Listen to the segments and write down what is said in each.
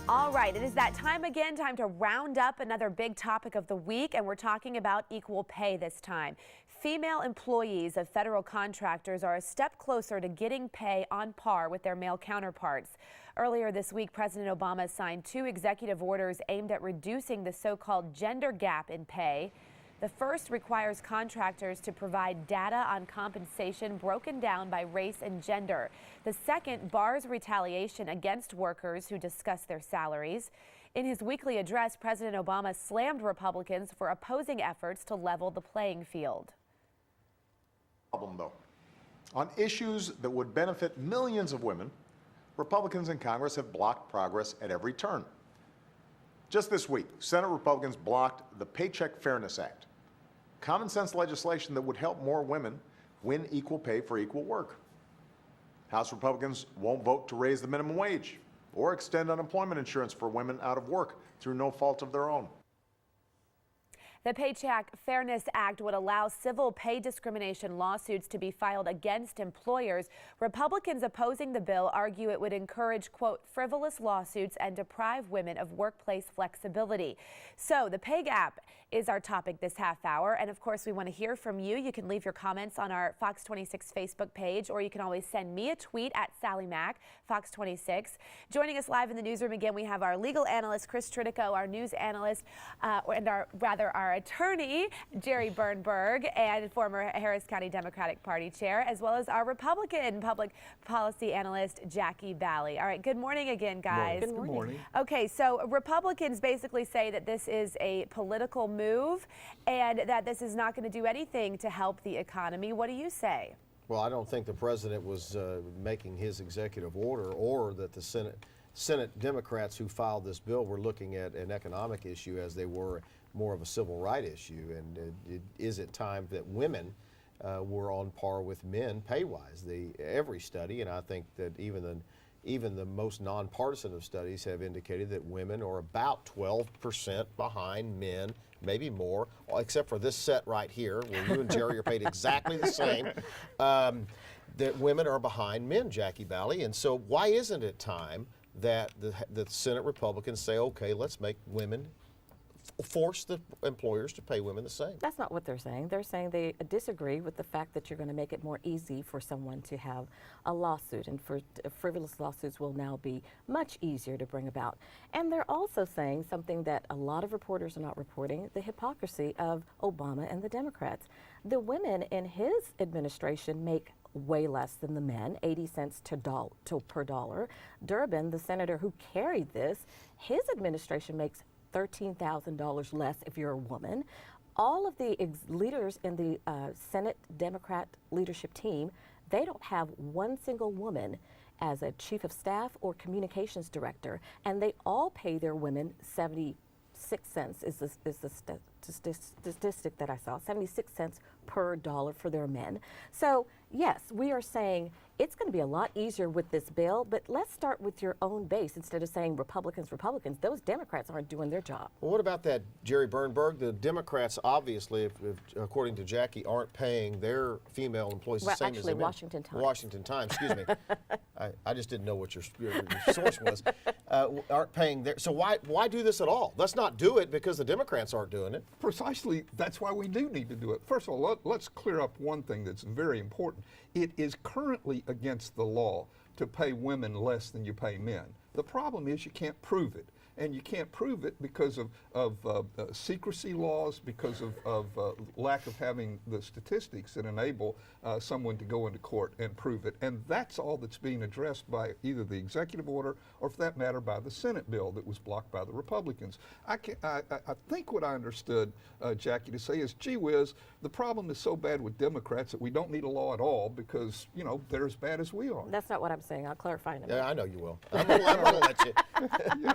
All right, it is that time again, time to round up another big topic of the week, and we're talking about equal pay this time. Female employees of federal contractors are a step closer to getting pay on par with their male counterparts. Earlier this week, President Obama signed 2 executive orders aimed at reducing the so-called gender gap in pay. The first requires contractors to provide data on compensation broken down by race and gender. The second bars retaliation against workers who discuss their salaries. In his weekly address, President Obama slammed Republicans for opposing efforts to level the playing field. Though. On issues that would benefit millions of women, Republicans in Congress have blocked progress at every turn. Just this week, Senate Republicans blocked the Paycheck Fairness Act, common sense legislation that would help more women win equal pay for equal work. House Republicans won't vote to raise the minimum wage or extend unemployment insurance for women out of work through no fault of their own. The Paycheck Fairness Act would allow civil pay discrimination lawsuits to be filed against employers. Republicans opposing the bill argue it would encourage, quote, frivolous lawsuits and deprive women of workplace flexibility. So the pay gap is our topic this half hour. And of course, we want to hear from you. You can leave your comments on our Fox 26 Facebook page, or you can always send me a tweet at Sally Mack, Fox 26. Joining us live in the newsroom again, we have our legal analyst, Chris Tritico, our news analyst, and our attorney, Jerry Bernberg, and former Harris County Democratic Party chair, as well as our Republican public policy analyst, Jackie Bally. All right, good morning again, guys. Good morning. Okay, so Republicans basically say that this is a political move and that this is not going to do anything to help the economy. What do you say? Well, I don't think the president was making his executive order, or that the Senate Democrats who filed this bill were looking at an economic issue as they were more of a civil right issue. And is it time that women were on par with men pay-wise? Every study, and I think that even the most nonpartisan of studies have indicated that women are about 12% behind men, maybe more, except for this set right here, where you and Jerry are paid exactly the same. That women are behind men, Jackie Bally. And so why isn't it time that the Senate Republicans say, okay, let's make women, force the employers to pay women the same? That's not what they're saying. They're saying they disagree with the fact that you're going to make it more easy for someone to have a lawsuit, and for frivolous lawsuits will now be much easier to bring about. And they're also saying something that a lot of reporters are not reporting: the hypocrisy of Obama and the Democrats. The women in his administration make way less than the men, 80 cents per dollar. Durbin, the senator who carried this, his administration makes $13,000 less if you're a woman. All of the leaders in the Senate Democrat leadership team, they don't have one single woman as a chief of staff or communications director, and they all pay their women 76 cents is the statistic that I saw, 76 cents per dollar for their men. So yes, we are saying it's going to be a lot easier with this bill, but let's start with your own base instead of saying Republicans. Those Democrats aren't doing their job. Well, what about that, Jerry Bernberg? The Democrats, obviously, if according to Jackie, aren't paying their female employees the same as the men. Washington Times. Washington Times, excuse me. I just didn't know what your source was. Aren't paying their. So why do this at all? Let's not do it because the Democrats aren't doing it. Precisely, that's why we do need to do it. First of all, let's clear up one thing that's very important. It is currently against the law to pay women less than you pay men. The problem is you can't prove it. And you can't prove it because of secrecy laws, because of lack of having the statistics that enable someone to go into court and prove it. And that's all that's being addressed by either the executive order or, for that matter, by the Senate bill that was blocked by the Republicans. I think what I understood, Jackie, to say is, gee whiz, the problem is so bad with Democrats that we don't need a law at all because, you know, they're as bad as we are. That's not what I'm saying. I'll clarify in a minute. Yeah, I know you will. I'm going to let you. Yeah.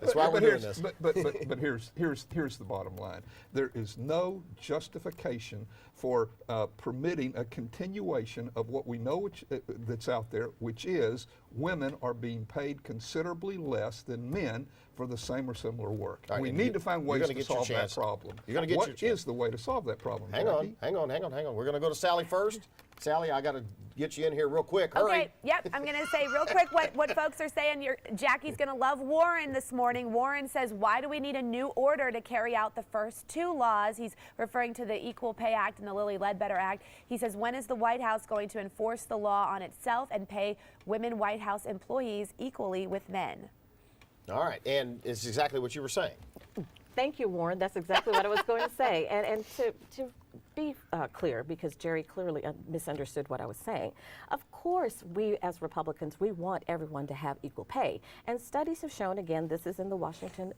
That's why we're doing this. But here's the bottom line. There is no justification for permitting a continuation of what we know that's out there, which is women are being paid considerably less than men for the same or similar work. All right, We and need to find ways to get your solve that chance. problem. You're gonna get What your chance. is the way to solve that problem? Hang Jackie? on. We're going to go to Sally first. Sally, I got to get you in here real quick. Hurry. Okay, yep, I'm going to say real quick what folks are saying. Jackie's going to love Warren this morning. Warren says, why do we need a new order to carry out the first two laws? He's referring to the Equal Pay Act and the Lilly Ledbetter Act. He says, when is the White House going to enforce the law on itself and pay women White House employees equally with men? All right, and it's exactly what you were saying. Thank you, Warren. That's exactly what I was going to say. And to be clear, because Jerry clearly misunderstood what I was saying. Of course, we as Republicans, we want everyone to have equal pay. And studies have shown, again, this is in the Washington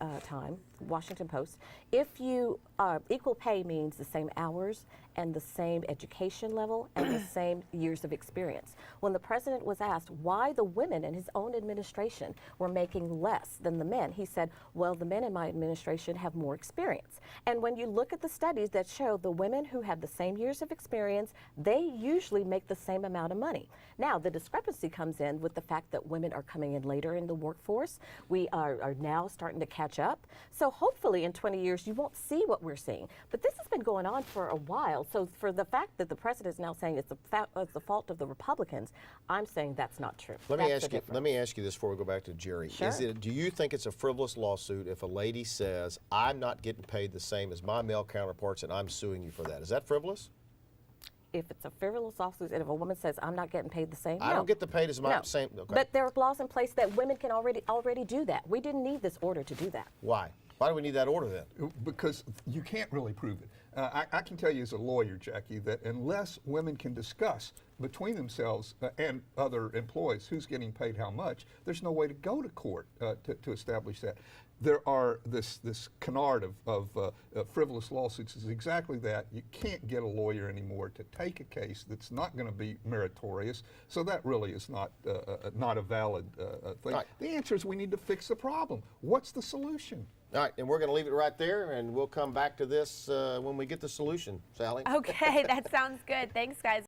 Post, if you, equal pay means the same hours and the same education level and the same years of experience. When the president was asked why the women in his own administration were making less than the men, he said, well, the men in my administration have more experience. And when you look at the studies that show the women who have the same years of experience, they usually make the same amount of money. Now, the discrepancy comes in with the fact that women are coming in later in the workforce. We are now starting to catch up. So hopefully in 20 years, you won't see what we're seeing. But this has been going on for a while. So for the fact that the president is now saying it's the fault of the Republicans, I'm saying that's not true. Let me ask you this before we go back to Jerry. Sure. Do you think it's a frivolous lawsuit if a lady says, I'm not getting paid the same as my male counterparts and I'm suing you for that? Is that frivolous? If it's a frivolous lawsuit and if a woman says, I'm not getting paid the same, I don't get the paid as my no. same. Okay. But there are laws in place that women can already do that. We didn't need this order to do that. Why? Why do we need that order then? Because you can't really prove it. I can tell you as a lawyer, Jackie, that unless women can discuss between themselves and other employees who's getting paid how much, there's no way to go to court to establish that. There are this canard of frivolous lawsuits is exactly that. You can't get a lawyer anymore to take a case that's not going to be meritorious. So that really is not a valid thing. Right. The answer is we need to fix the problem. What's the solution? All right, and we're going to leave it right there, and we'll come back to this when we get the solution, Sally. Okay, that sounds good. Thanks, guys.